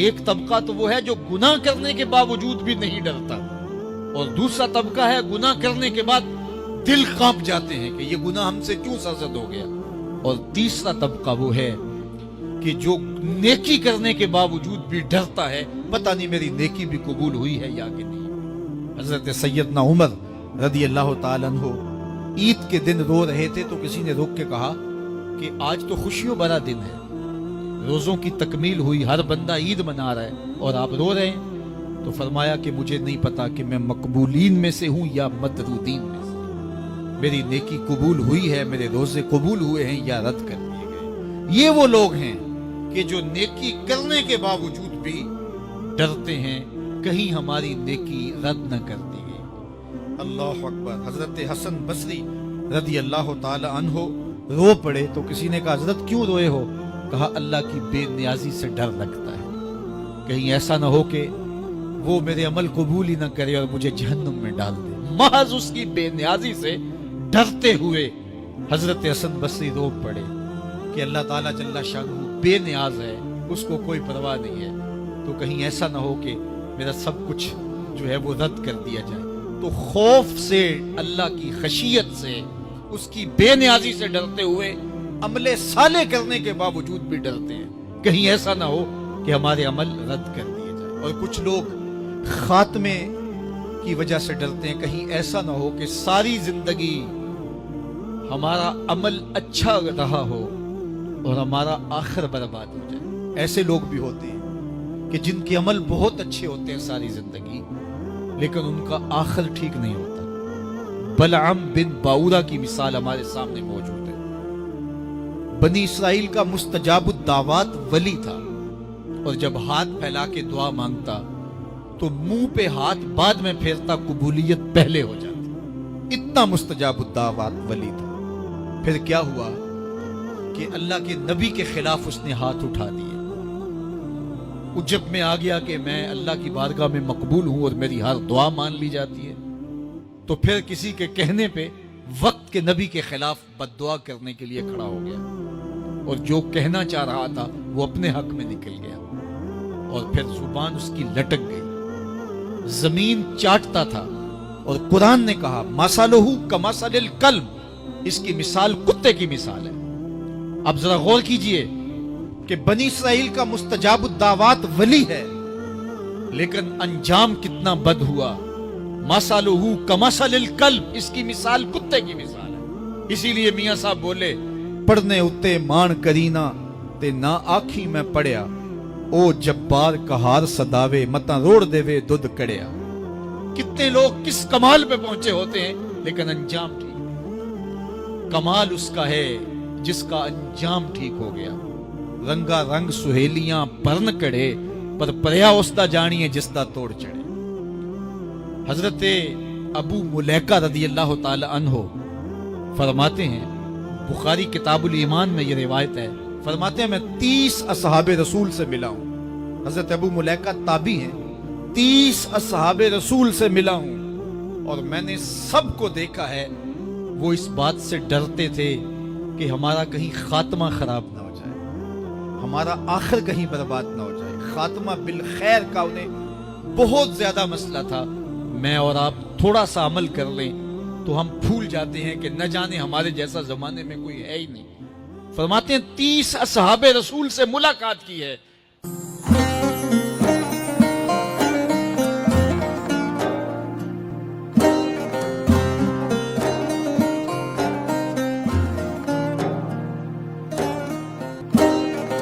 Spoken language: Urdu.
ایک طبقہ تو وہ ہے جو گناہ کرنے کے باوجود بھی نہیں ڈرتا، اور دوسرا طبقہ ہے گناہ کرنے کے بعد دل کانپ جاتے ہیں کہ یہ گناہ ہم سے کیوں سرزد ہو گیا، اور تیسرا طبقہ وہ ہے کہ جو نیکی کرنے کے باوجود بھی ڈرتا ہے پتہ نہیں میری نیکی بھی قبول ہوئی ہے یا کہ نہیں۔ حضرت سیدنا عمر رضی اللہ تعالیٰ عنہ عید کے دن رو رہے تھے تو کسی نے روک کے کہا کہ آج تو خوشیوں بھرا دن ہے، روزوں کی تکمیل ہوئی، ہر بندہ عید منا رہا ہے اور آپ رو رہے ہیں۔ تو فرمایا کہ مجھے نہیں پتا کہ میں مقبولین میں سے ہوں یا مطرودین میں سے، میری نیکی قبول ہوئی ہے، میرے روزے قبول ہوئے ہیں یا رد کر دیے گئے۔ یہ وہ لوگ ہیں کہ جو نیکی کرنے کے باوجود بھی ڈرتے ہیں کہیں ہماری نیکی رد نہ کر دی گئی۔ اللہ اکبر۔ حضرت حسن بصری رضی اللہ تعالی عنہ رو پڑے تو کسی نے کہا حضرت کیوں روئے ہو؟ کہا اللہ کی بے نیازی سے ڈر لگتا ہے، کہیں ایسا نہ ہو کہ وہ میرے عمل قبول ہی نہ کرے اور مجھے جہنم میں ڈال دے۔ محض اس کی بے نیازی سے ڈرتے ہوئے حضرت حسن بصری رو پڑے کہ اللہ تعالیٰ جل شانہ بے نیاز ہے، اس کو کوئی پرواہ نہیں ہے، تو کہیں ایسا نہ ہو کہ میرا سب کچھ جو ہے وہ رد کر دیا جائے۔ تو خوف سے، اللہ کی خشیت سے، اس کی بے نیازی سے ڈرتے ہوئے عمل صالح کرنے کے باوجود بھی ڈرتے ہیں کہیں ایسا نہ ہو کہ ہمارے عمل رد کر دیے جائے۔ اور کچھ لوگ خاتمے کی وجہ سے ڈرتے ہیں، کہیں ایسا نہ ہو کہ ساری زندگی ہمارا عمل اچھا رہا ہو اور ہمارا آخر برباد ہو جائے۔ ایسے لوگ بھی ہوتے ہیں کہ جن کے عمل بہت اچھے ہوتے ہیں ساری زندگی، لیکن ان کا آخر ٹھیک نہیں ہوتا۔ بلعام بن باورا کی مثال ہمارے سامنے موجود ہے۔ بنی اسرائیل کا مستجاب الدعوات ولی تھا، اور جب ہاتھ پھیلا کے دعا مانگتا تو منہ پہ ہاتھ بعد میں پھیرتا، قبولیت پہلے ہو جاتی، اتنا مستجاب الدعوات ولی تھا۔ پھر کیا ہوا کہ اللہ کے نبی کے خلاف اس نے ہاتھ اٹھا دیے، عجب میں آ گیا کہ میں اللہ کی بارگاہ میں مقبول ہوں اور میری ہر دعا مان لی جاتی ہے۔ تو پھر کسی کے کہنے پہ وقت کے نبی کے خلاف بد دعا کرنے کے لیے کھڑا ہو گیا، اور جو کہنا چاہ رہا تھا وہ اپنے حق میں نکل گیا، اور پھر زبان اس کی لٹک گئی، زمین چاٹتا تھا۔ اور قرآن نے کہا مثلہ کمثل الکلب، اس کی مثال کتے کی مثال ہے۔ اب ذرا غور کیجئے کہ بنی اسرائیل کا مستجاب الدعوات ولی ہے، لیکن انجام کتنا بد ہوا۔ مثلہ کمثل الکلب، اس کی مثال کتے کی مثال ہے۔ اسی لیے میاں صاحب بولے پڑھنے اتے مان کرینا تے نہ آکھی میں پڑھیا، او جبار کہار صداوے متا روڑ دے وے دودھ کڑیا۔ کتنے لوگ کس کمال پہ پہنچے ہوتے ہیں لیکن انجام ٹھیک نہیں۔ کمال اس کا ہے جس کا انجام ٹھیک ہو گیا۔ رنگا رنگ سہیلیاں پرن کڑے، پر پریا اسدا جانیے جس دا توڑ چڑھے۔ حضرت ابو ملیکہ رضی اللہ تعالی عنہ فرماتے ہیں، بخاری کتاب الایمان میں یہ روایت ہے، فرماتے ہیں میں 30 اصحاب رسول سے ملا ہوں۔ حضرت ابو ملیکہ تابعی ہیں، 30 اصحاب رسول سے ملا ہوں، اور میں نے سب کو دیکھا ہے وہ اس بات سے ڈرتے تھے کہ ہمارا کہیں خاتمہ خراب نہ ہو جائے، ہمارا آخر کہیں برباد نہ ہو جائے۔ خاتمہ بالخیر کا انہیں بہت زیادہ مسئلہ تھا۔ میں اور آپ تھوڑا سا عمل کر لیں تو ہم بھول جاتے ہیں کہ نہ جانے ہمارے جیسا زمانے میں کوئی ہے ہی نہیں۔ فرماتے ہیں 30 اصحاب رسول سے ملاقات کی ہے،